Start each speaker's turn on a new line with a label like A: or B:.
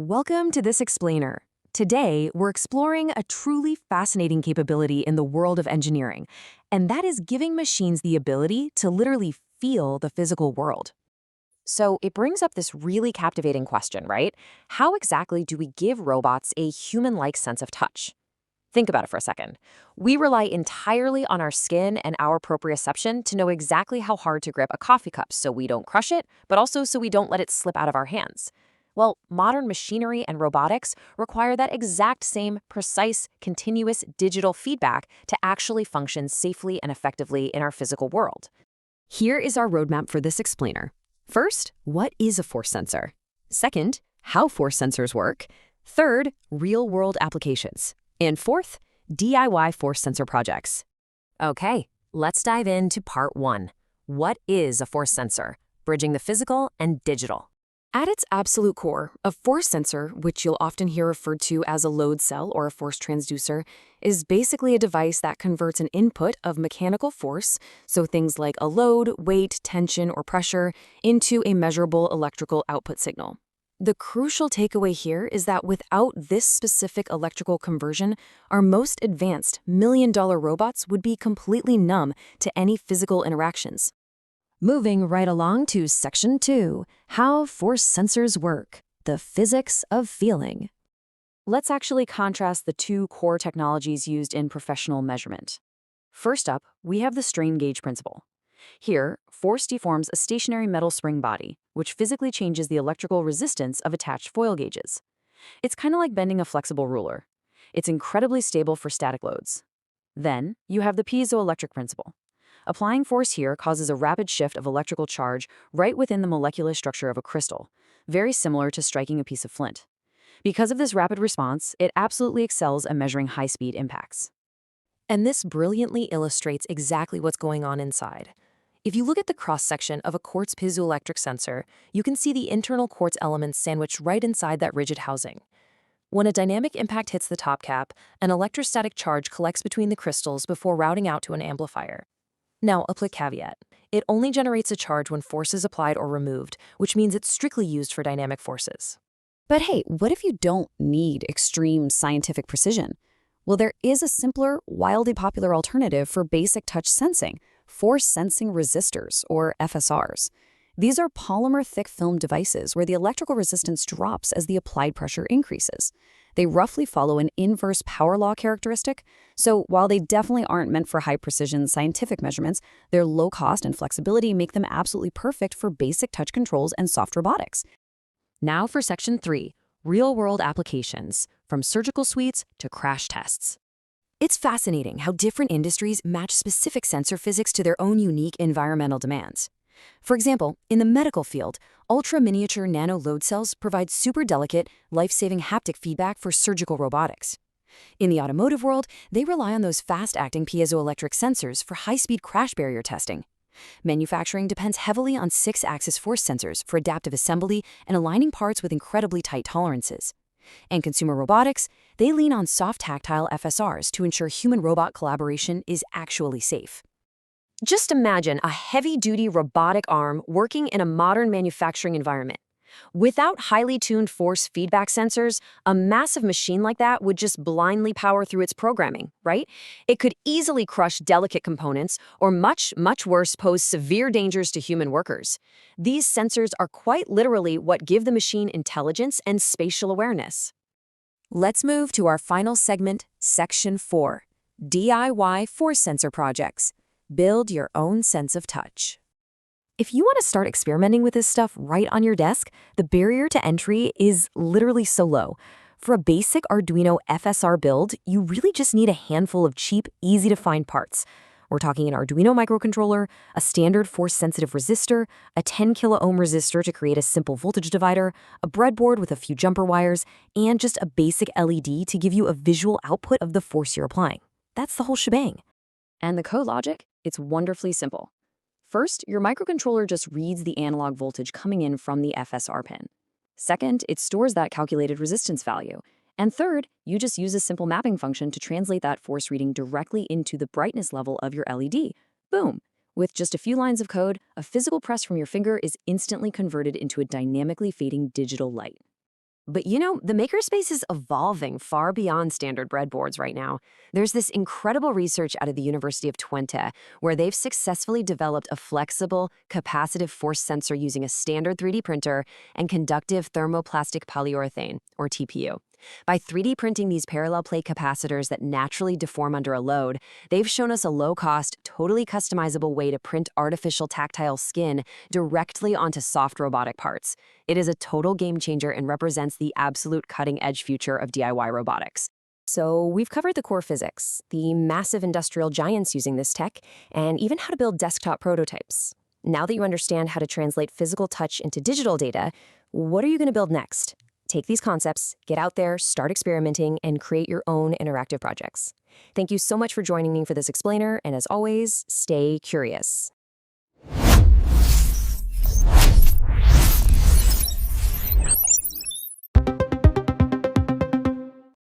A: Welcome to this explainer. Today, we're exploring a truly fascinating capability in the world of engineering, and that is giving machines the ability to literally feel the physical world. So it brings up this really captivating question, right? How exactly do we give robots a human-like sense of touch? Think about it for a second. We rely entirely on our skin and our proprioception to know exactly how hard to grip a coffee cup so we don't crush it, but also so we don't let it slip out of our hands. Well, modern machinery and robotics require that exact same precise, continuous digital feedback to actually function safely and effectively in our physical world. Here is our roadmap for this explainer. First, what is a force sensor? Second, how force sensors work. Third, real-world applications. And fourth, DIY force sensor projects. Okay, let's dive into part one. What is a force sensor? Bridging the physical and digital. At its absolute core, a force sensor, which you'll often hear referred to as a load cell or a force transducer, is basically a device that converts an input of mechanical force, so things like a load, weight, tension, or pressure, into a measurable electrical output signal. The crucial takeaway here is that without this specific electrical conversion, our most advanced million-dollar robots would be completely numb to any physical interactions. Moving right along to Section 2, How Force Sensors Work, the Physics of Feeling. Let's actually contrast the two core technologies used in professional measurement. First up, we have the strain gauge principle. Here, force deforms a stationary metal spring body, which physically changes the electrical resistance of attached foil gauges. It's kind of like bending a flexible ruler. It's incredibly stable for static loads. Then, you have the piezoelectric principle. Applying force here causes a rapid shift of electrical charge right within the molecular structure of a crystal, very similar to striking a piece of flint. Because of this rapid response, it absolutely excels at measuring high-speed impacts. And this brilliantly illustrates exactly what's going on inside. If you look at the cross-section of a quartz piezoelectric sensor, you can see the internal quartz elements sandwiched right inside that rigid housing. When a dynamic impact hits the top cap, an electrostatic charge collects between the crystals before routing out to an amplifier. Now, a quick caveat. It only generates a charge when force is applied or removed, which means it's strictly used for dynamic forces. But hey, what if you don't need extreme scientific precision? Well, there is a simpler, wildly popular alternative for basic touch sensing, force sensing resistors, or FSRs. These are polymer thick film devices where the electrical resistance drops as the applied pressure increases. They roughly follow an inverse power law characteristic, so while they definitely aren't meant for high-precision scientific measurements, their low cost and flexibility make them absolutely perfect for basic touch controls and soft robotics. Now for Section 3, Real-World Applications, from surgical suites to crash tests. It's fascinating how different industries match specific sensor physics to their own unique environmental demands. For example, in the medical field, ultra-miniature nano-load cells provide super delicate, life-saving haptic feedback for surgical robotics. In the automotive world, they rely on those fast-acting piezoelectric sensors for high-speed crash barrier testing. Manufacturing depends heavily on 6-axis force sensors for adaptive assembly and aligning parts with incredibly tight tolerances. And consumer robotics, they lean on soft tactile FSRs to ensure human-robot collaboration is actually safe. Just imagine a heavy-duty robotic arm working in a modern manufacturing environment. Without highly tuned force feedback sensors, a massive machine like that would just blindly power through its programming, right? It could easily crush delicate components, or much worse, pose severe dangers to human workers. These sensors are quite literally what give the machine intelligence and spatial awareness. Let's move to our final segment, Section 4, DIY force sensor projects. Build your own sense of touch. If you want to start experimenting with this stuff right on your desk, the barrier to entry is literally so low. For a basic Arduino FSR build, you really just need a handful of cheap, easy-to-find parts. We're talking an Arduino microcontroller, a standard force-sensitive resistor, a 10 kilo-ohm resistor to create a simple voltage divider, a breadboard with a few jumper wires, and just a basic LED to give you a visual output of the force you're applying. That's the whole shebang. And the code logic? It's wonderfully simple. First, your microcontroller just reads the analog voltage coming in from the FSR pin. Second, it stores that calculated resistance value. And third, you just use a simple mapping function to translate that force reading directly into the brightness level of your LED. Boom! With just a few lines of code, a physical press from your finger is instantly converted into a dynamically fading digital light.
B: But the makerspace is evolving far beyond standard breadboards right now. There's this incredible research out of the University of Twente where they've successfully developed a flexible, capacitive force sensor using a standard 3D printer and conductive thermoplastic polyurethane, or TPU. By 3D printing these parallel plate capacitors that naturally deform under a load, they've shown us a low-cost, totally customizable way to print artificial tactile skin directly onto soft robotic parts. It is a total game changer and represents the absolute cutting-edge future of DIY robotics. So we've covered the core physics, the massive industrial giants using this tech, and even how to build desktop prototypes. Now that you understand how to translate physical touch into digital data, what are you going to build next? Take these concepts, get out there, start experimenting, and create your own interactive projects. Thank you so much for joining me for this explainer, and as always, stay curious.